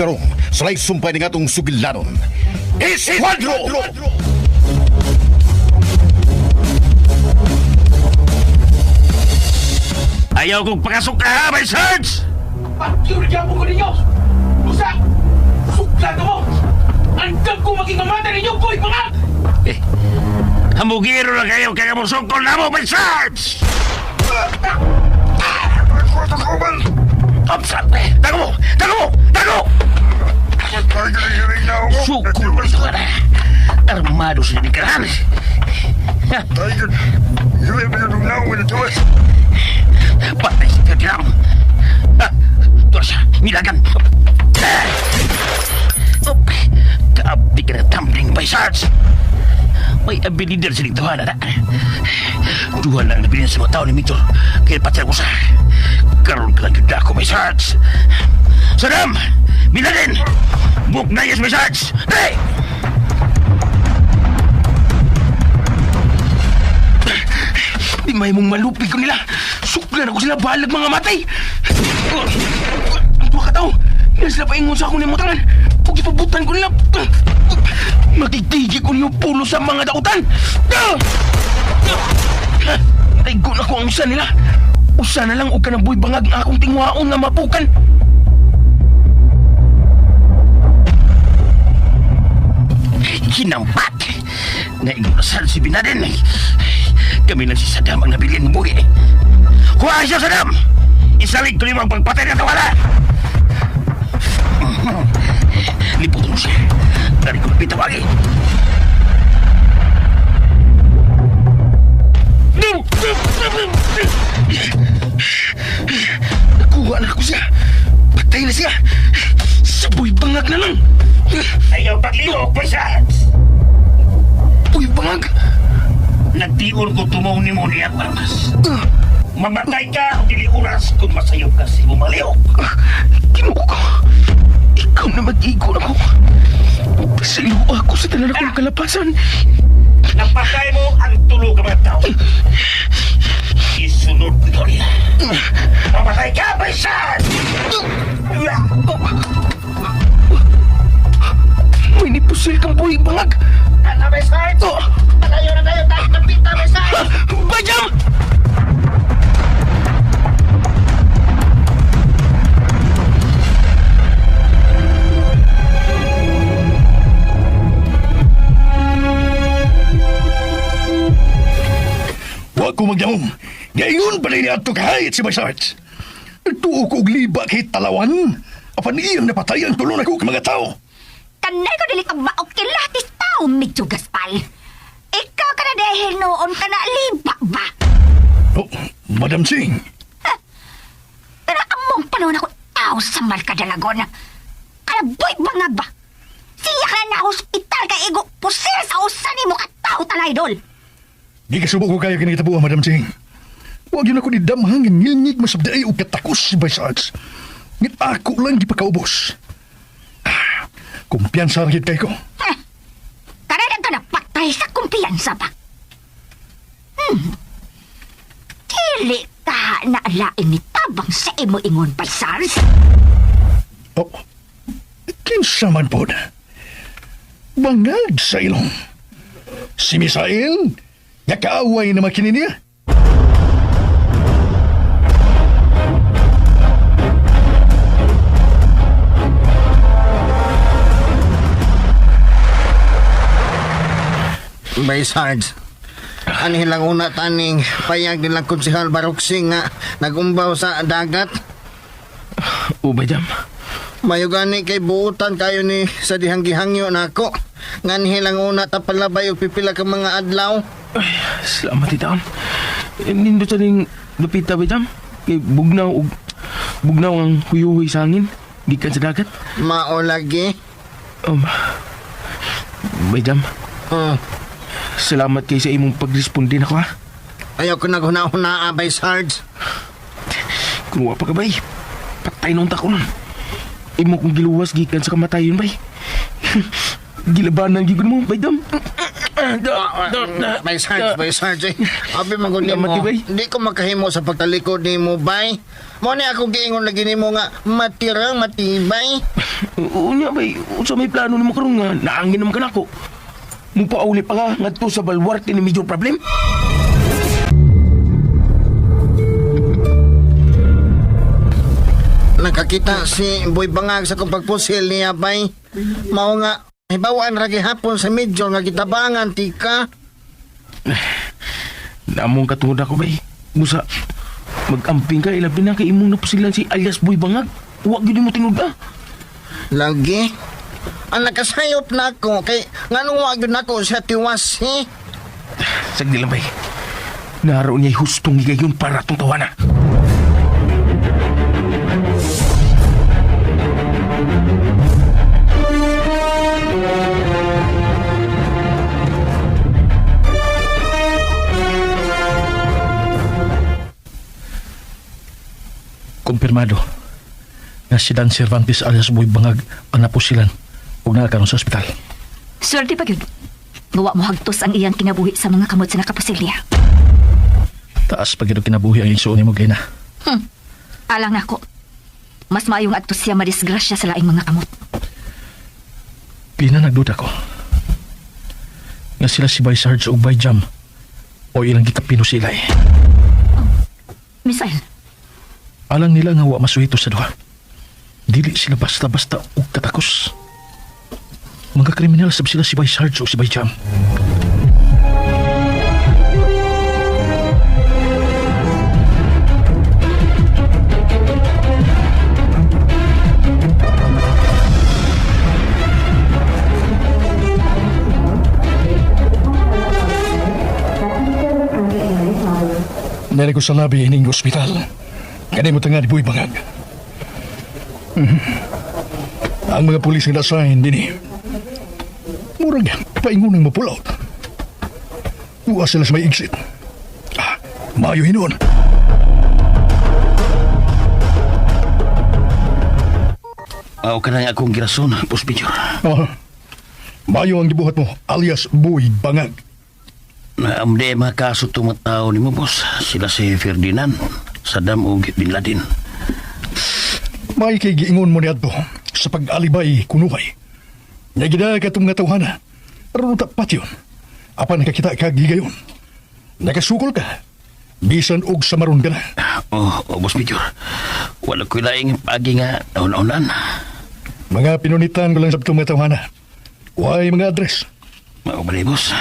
karong salay sumpay ng atong sugilanon. Isidro! Ayaw kong pakasok ka ha, my Sarge! Pagkirigyan mo ko ninyo! Usa! Suklan ka mo! Hanggang ko maging mamatay ninyo, boy mga! Hamugiro na kayo kaya mo sungkol na mo, my Sarge! Thompson! Tago mo! Tago mo! Tago! Sukol mo ito ka na! Armado sa nikaran! Patay si Ferdinand! Tuwa siya! Nilagan! Kaabi ka na tumbling, my Sarge! May abilidad sa nagtawanan na. Duhan lang nabilin sa mga tao ni Victor. Kaya patsar ko sa... Karoon ka lang yun ako, my Sarge! Saddam! Biladin! Buk na yes, my Sarge! Hey! Di may mong malupig ko nila. Suklan ako sila balag mga matay. Ang tuwa ka tao. Yan sila paingon sa akong nimutangan. Huwag ipabutan ko nila. Matitigi ko niyo pulo sa mga dautan. Taygon ako ang usa nila. Usa na lang o ka na boy bangag ang akong tingwaon na mapukan. Hinampat. Naingurasan si Binadin. Kami na si Saddam ang nabilin mo eh. Kuha siya, Saddam! Isalig ko limang pagpatay na tawala! Liputin mo siya. Dari ko pitawagi. Nakuha na ako siya. Patay na siya. Saboy bangag na lang. Ayaw paglihok, Paisans! Uy, bangag! Nagtiol ko tumong ni mo niya, Marmas. Mamatay ka o dili oras kung masayop ka si Mumaliok. Kinuha ko. Ikaw na mag-igon ako. Pasaliw ako sa tanan akong kalapasan. Napatay mo ang tulog ka mga tao. Isunod ko niya. Mamatay ka, Paisan! May nipusil kang buhay bangag. Ano, may Sarge? Patayo na tayo, tayo napita, may Sarge! Bajam! Wa ko magyamong. Ngayon pala ni ato kahit si Sarge. Tuo ko og liba kay talawan. Apan iyang napatay ang tulon ako ka mga tao. Kanay ko dili ka maok kilatis tao, medyo gaspal. Ikaw ka na dahil noon ka na liba ba? Oh, Madam Singh. Pero among panahon ako tao sa Malkadalagon. Kalaboy bangag ba? Siya ka na hospital ka igo pusil sa usan ni mo ka tao talaydol. Di kasubok ko kaya kinitabuha, Madam Singh. Huwag yun ako ni damhang ngilngig masabday o katakos si Sarge. Ngit ako lang di pagkaubos. Kumpiyansa rin kayo ko. Kanadag ka na patay sa kumpiyansa ba? Dili ka na alain ni tabang sa imo ingon pa, Sarge. Oh, kinsa man po na. Bangag sa ilong. Si Misael, nakaaway na makinin niya. May Sarge, anilang una taning payag nilang konsihal Baruksing nga nagumbaw sa dagat. O, Bajam. Mayugani kay buutan kayo ni sa dihang-gihangyo na ako. Nganilang una tapalabay o pipila ka mga adlaw. Ay, salamat itaon. Nindo sa ning lupita, Bajam. Kay bugnaw ang huyuhoy sa hangin. Gikan sa dagat. Mao lagi. Bajam. Hmm. Salamat kay sa imong pagresponde nako ha. Ayaw ko naghuna-huna, Abay Sarge. Kung wa pa ka bay, patay nung tako nun. Imo kong giluwas gikan sa kamatayon bay. Gilabanan gigod mo, Baydam. Bay Sarge, abi maguli mo. Mati, bay. Di ko makahimo sa pagtalikod ni mo, bay. Mo ni ako giingon lagi ni mo nga matirang matibay. Unya bay, sa may plano ni mo karon nga naangin naman ka nako. Mupauli pa nga ngadto sa balwarte ni major problem. Nakakita si Boy Bangag sa kong pagpusil niya, bay. Mao nga, hibawaan ragi hapon sa medyo nga gitabangan, tika. Namong katungod ako bay. Musa, mag-amping ka, ilabi na kay imong napusilan si alias Boy Bangag. Huwag yun mo tinud ah. Lagi. Ang nakasayop na ako, kay nganong wag yun ako siya tiwasi. Sagdi lang bay. Naroon niya'y hustong higayon para itong tawana. Kumpirmado na si Dan Cervantes alias Boy Bangag ang napusilan ug nakakaroon sa ospital. Swerte pa yun. Gawa mo hagtos ang iyang kinabuhi sa mga kamot sa nakapusil niya. Taas pag ito kinabuhi ang isuon mo, Gayna. Alang nako. Mas maayong adto siya madisgrasya sa laing mga kamot. Pina nagduda ko nga sila si Bay Sarge ug Bay Jam o ilang gikapino sila eh. Misael, Alang nila nga wa masuhito sa duha. Dili sila basta-basta ug katakos. Mga kriminal sab sila si Bay Sarge o si Bay Jam. Nari ko sa labi ining ospital. Kanay mo tanga ni Boy Bangag. Ang mga pulis nga na-assign din eh. Murag, paingon ng mapulaot. Uwa sila sa may exit. Maayo hinuon. Aw ka na nga akong girason, Boss Major. Maayo ang gibuhat mo, alias Boy Bangag. Naamde mga kaso tumatao ni mo, boss. Sila si Ferdinand, Saddam ug Bin Laden. May kay giingon mo niya to sa pag-alibay kunuhay. Nagida ka itong nga tawhana. Pero tapat yun. Apan nakakita ka gigayon. Nakasukol ka. Bisan og samaron ka na. Boss Major. Wala ko'y laing pagi nga naun-naunan. Mga pinunitan ko lang sa itong nga tawhana. Huwag mga address. Maubali, boss.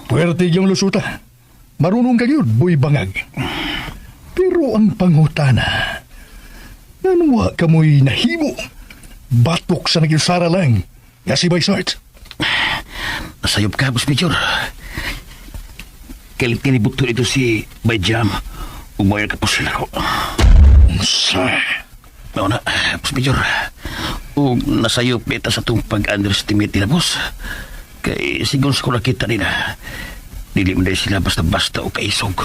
Puwerte yung lusuta. Marunong ka yun, Boy Bangag. Pero ang pangutana, nanwa ka mo'y nahimo. Batok sa naging sara lang. Nga si Bay Sarge. Nasayop ka, Boss Major. Kalit kinibukto ito si Bay Jam. Umayar ka po sila ko. Sa... Mauna, Boss Major. Nasayop ito sa itong pag-underestimate nila, boss. Kay siguro sa kula kita nila, dili mo dahil sila basta-basta o kaisog.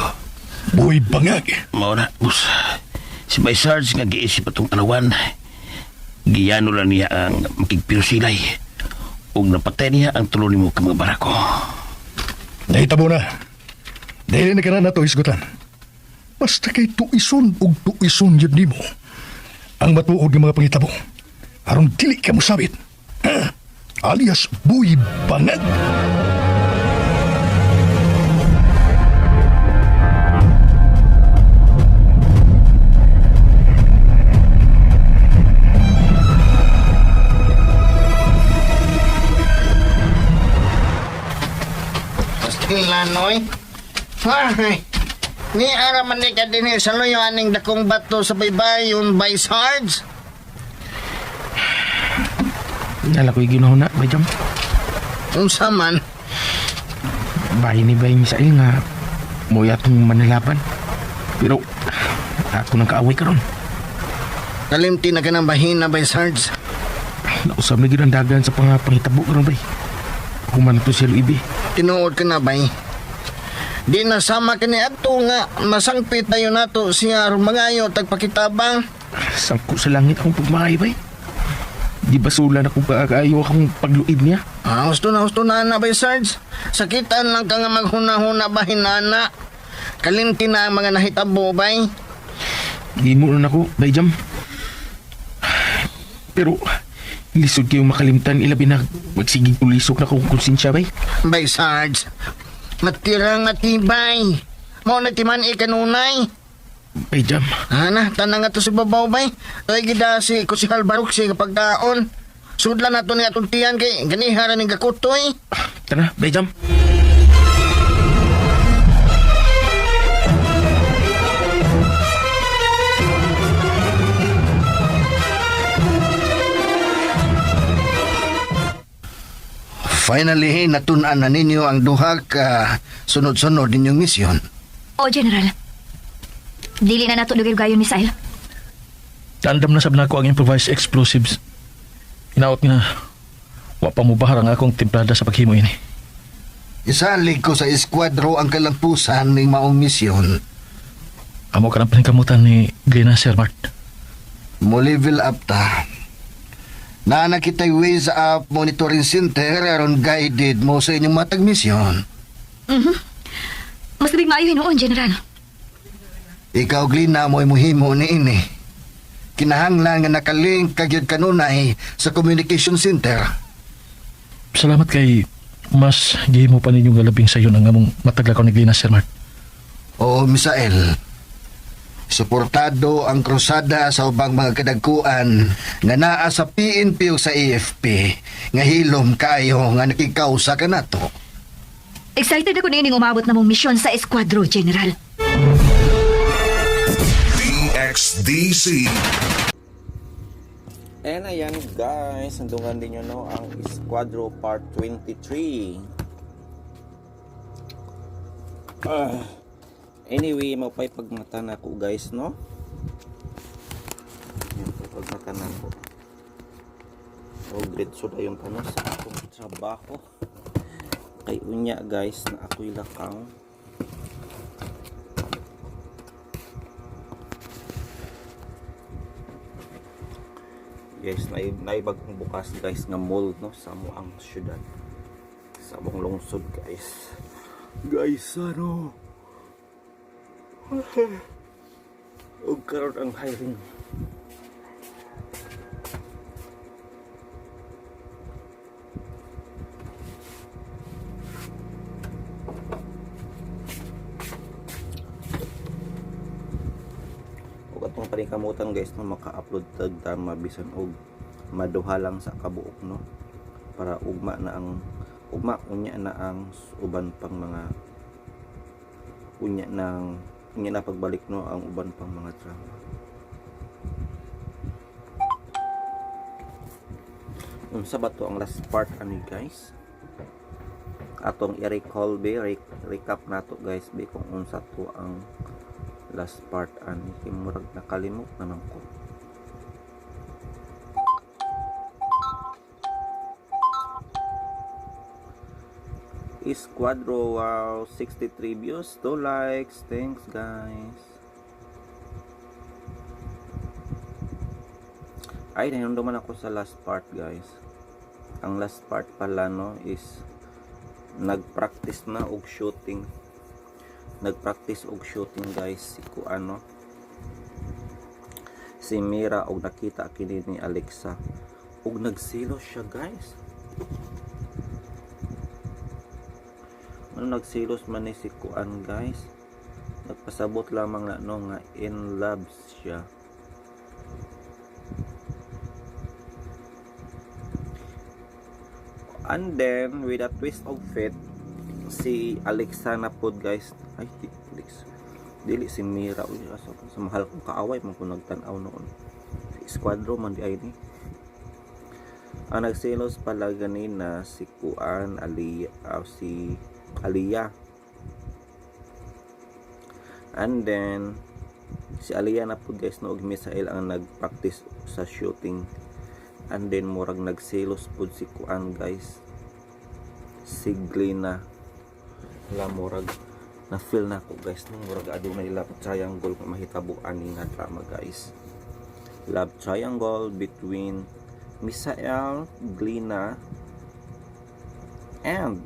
Boy Bangag. Mauna, boss. Si Bay Sarge nga giisip atong talawan. Giyano lang niya ang makigpirusilay. O napatay niya ang tulo ni mo ka mga barako. Nahitabo na. Dahil na ka na nato isgutan. Basta kay tuison o tuison yun ni mo. Ang matuod ng mga pangitabo. Aron dili ka mo sabit. Alias Boy Bangag. Lanoy. Ay, ni araman ni ka din sa loyo aning dakong bato sa baybay yung Bay Sarge. Dala ko'y ginahuna, Bay Jam. Unsa man? Bahay ni Bay Misael nga mo yatong manalaban. Pero ako nang kaaway karon. Kalimti na ka ng bahina, Bay Sarge. Nausap na ginandagan sa pangitabo karon, Bay. Human ito si Luibi. Tinuod ka na, Bay. Di nasama ka ni ato nga masangpit tayo nato siya rumangayo tagpakitabang. Sangko sa langit akong pagmahay, Bay. Gibasulan ako kaayo akong pagluib niya. Gusto na na bay Sarge. Sakitan lang ka nga maghuna-huna ba hinana. Kalimti na ang mga nahitabo bay. Di mo na ako, Dayjam. Pero, lisod kayong makalimtan, ilabi na magsigig ulisok na kong konsensya, bay. Bay Sarge. Matirang matibay. Mao na timan ikanunay. Dayjam, Ana, tanang nga to si babaw bay. Ay gida si Kusihal Baruk si kapagkaon. Sudlan na to ni atong tiyan kay ganihara ni gakutoy. tara, Dayjam. Finally, natun-an na ninyo ang duha ka sunod-sunod ninyong misyon. O, General. Dili na nato lugay gayon, Misael. Tandam na sab na ako ang improvised explosives. Inaot nga, wa pa mo bahar ang akong templada sa paghimo ini. Isalig ko sa eskwadro ang kalampusan ng maong misyon. Amo ka ng paningkamutan ni Glena Sermart. Mo level up ta. Na nakitay ways up monitoring center aron guided mo sa inyong matag misyon. Mas labing maayo hinuon, General. Ikaw, Glina, mo'y muhimo ni ini. Kinahanglan nga nakalink kagyud kanunay sa communication center. Salamat kay mas gihimo pa ninyong galabing sayon ang among mataglakaw ni Glena Sermart. Oo, Misael. Suportado ang krusada sa ubang mga kadagkuan nga naa sa PNP o sa AFP nga hilom kayo nga nakikausa ka nato. Excited ako na ining umabot na mong misyon sa Esquadro, General. DXDC. And ayan guys, nandungan din nyo no, ang Esquadro Part 23. Anyway, mapay pagmata na ko guys, no? Yan, pagmata na ko. O, grade so na yung tanong sa akong trabaho. Kay unya guys, na ako'y lakang. Yes, naibagong bukas guys nga mall, no? Sa muang syudad. Sa muang lungsod guys. Guys, ano? Huwag karoon ang hiring. Huwag atong panikamutan guys na maka-upload tag tama bisan og maduha lang sa kabuok, no? Para ugma unya na ang uban pang mga unya na pagbalik, no, ang uban pang mga drama. Unsa ba to ang last part ani guys? Atong i-recall recap nato guys be kung unsa to ang last part ani kay murag nakalimot na man ko. Esquadro, wow, 63 views, 2 likes, thanks guys. Ay, nanunduman ako sa last part guys. Ang last part pala, no, is nagpractice na og shooting. Nagpractice og shooting guys si Kuano, si Mira, og nakita kini ni Alexa og nagsilos siya guys. Nagsilos man ni si Kuan guys, nagpasabot lamang na no nga in love siya. And then with a twist of fate, si Alexa na pod guys, ay dili si Mira, uy, sa mahal kong kaaway man ko nagtanaw noon. Si Esquadro man di ay ni. Ang nagsilos pala ganina si Kuan, si Aliyah. And then si Aliyah na po guys no og Misael ang nagpractice sa shooting. And then murag nagselos po si Kuan guys, si Glena. Murag na feel na ko guys nung murag adunay love triangle kung mahitabo ani nga drama guys. Love triangle between Misael Glina and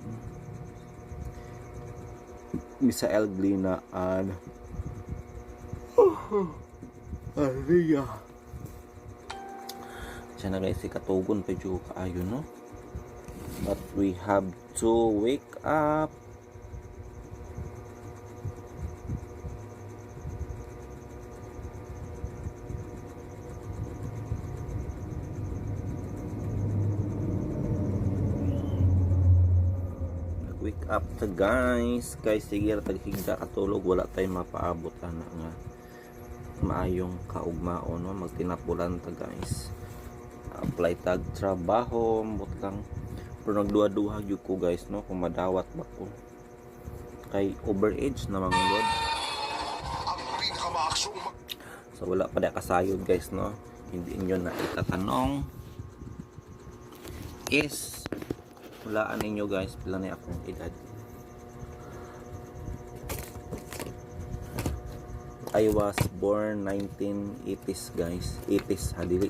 Aria. Siya na guys, si katugon pa dyan kaayo, no? But we have to wake up. Wake up ta guys. Guys, sige ra taghigda katulog, wala tayong mapaabot na nga maayong kaugmaon, no? Magtinapulan ta guys. Apply tag trabaho mut lang, pero nagduha-duha gyud ko guys, no? Kung madawat ba ko kay overage na mga lord. So wala pa da kasayod guys, no? Hindi inyo na itatanong is walaan ninyo guys pila na akong edad. I was born 1980s guys. 80s, hadili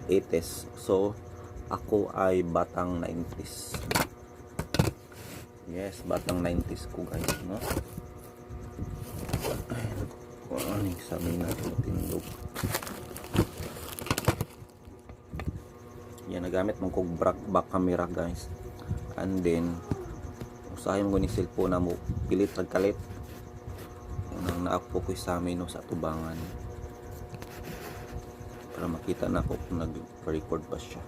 80s. So ako ay batang 90s. Yes, batang 90s ko guys, no? Ay, ano sa amin natin tindog. Yan, nagamit mong kong back camera guys, and then usahin mo ni cellphone na mo pilit nagkalit nang na-focus sa amin, no, sa tubangan para makita na ako kung nag-record pa siya.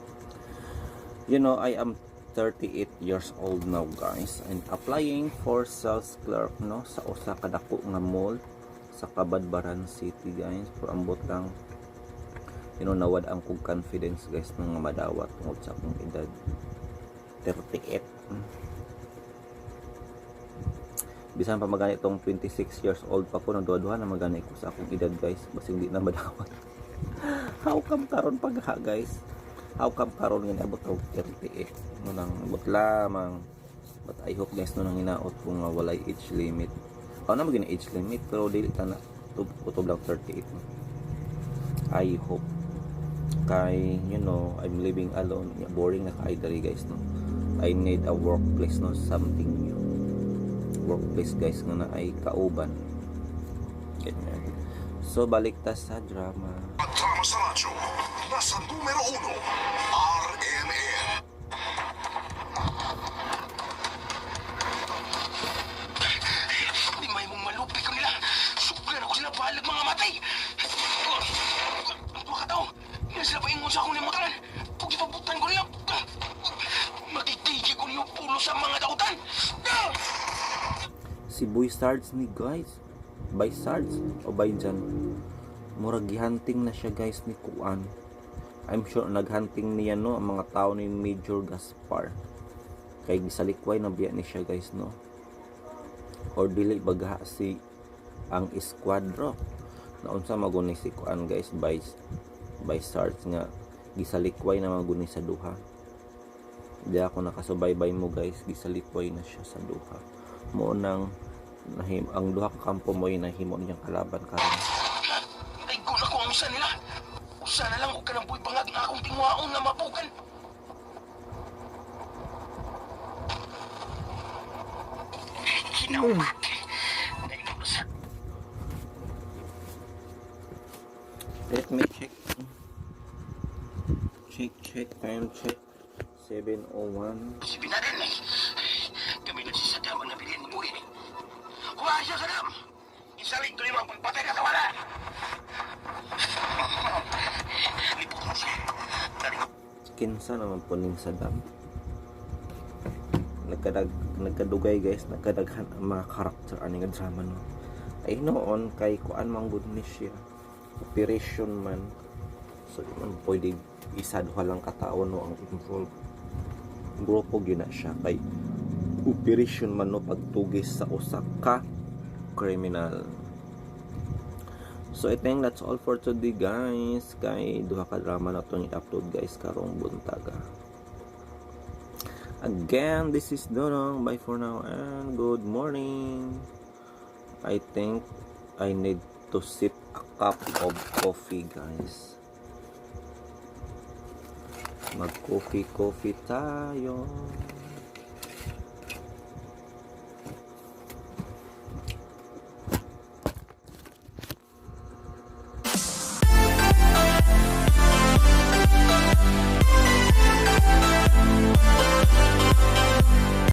You know, I am 38 years old now guys, and applying for sales clerk, no, sa usa ka dako nga mall sa Cabadbaran City guys. For ambot lang, you know, nawad ang kong confidence guys nung nga madawat tungod sa akong edad 38. Bisan pa magani itong 26 years old pa ko, nagduha-duha na magani ko sa akong edad guys, basta hindi na madawat. How come karon pagha guys? How come karon nga abot og 38? No nang abot lamang. But I hope guys, no nang hinaot kung walay age limit. Na maging age limit, pero dili ta na tutob lang 38. I hope. Kay, you know, I'm living alone. Boring na kay dali guys, no. I need a workplace, no, something new. Workplace guys nga na ay kauban. Ganyan. So balik ta sa drama. At drama sa radyo, nasa numero 1, RMN. Di may mong malupi ko nila. Suklan ako sila balag mga matay. Ang mga tao, yan sila pa ingon sa akong nimakaran. Huwag ipabutan ko nila. Magigigil ko niyo pulo sa mga dautan. Si Boy Sards ni guys, by Sards o by Jan, murag gihunting na siya guys ni Kuan. I'm sure naghunting niya, no, ang mga tao ni Major Gaspar, kay gisalikway na biya ni siya guys, no, or dili baga si ang Esquadro na unsa maguni si Kuan guys, by Sards nga gisalikway na maguni sa duha. Di ako nakasubaybay mo guys, gisalikway na siya sa duha mo nang ang duha ka kampo mo yung nahimo niyang kalaban karon. Ay ko na ko ang usa nila. Usa na lang o ka ng buhay bangag na akong tingwaon na mapukan. Kinawak. Dahil na usa. Let me check. Check, time check. 7:01. Isipin natin eh. Kami nagsisadam ang nabilin mo eh. Huwag siya sadam! Isalig ko limang pagpatay ka sa wala! Lipot mo siya. Kinsa naman po ning Saddam. Nagkadugay guys, nagkadaghan ang mga karakter ani nga drama, no. Ay noon kay kuan man gud ni siya. Operation man. So man pwede isa duha lang katao, no, ang involved. Grupo gyud na siya kay operation man, no, pagtugis sa usa ka criminal. So I think that's all for today guys, kay duha ka drama na itong i-upload guys karong buntaga. Again, this is Dorong. Bye for now and good morning. I think I need to sip a cup of coffee guys. Mag-coffee tayo.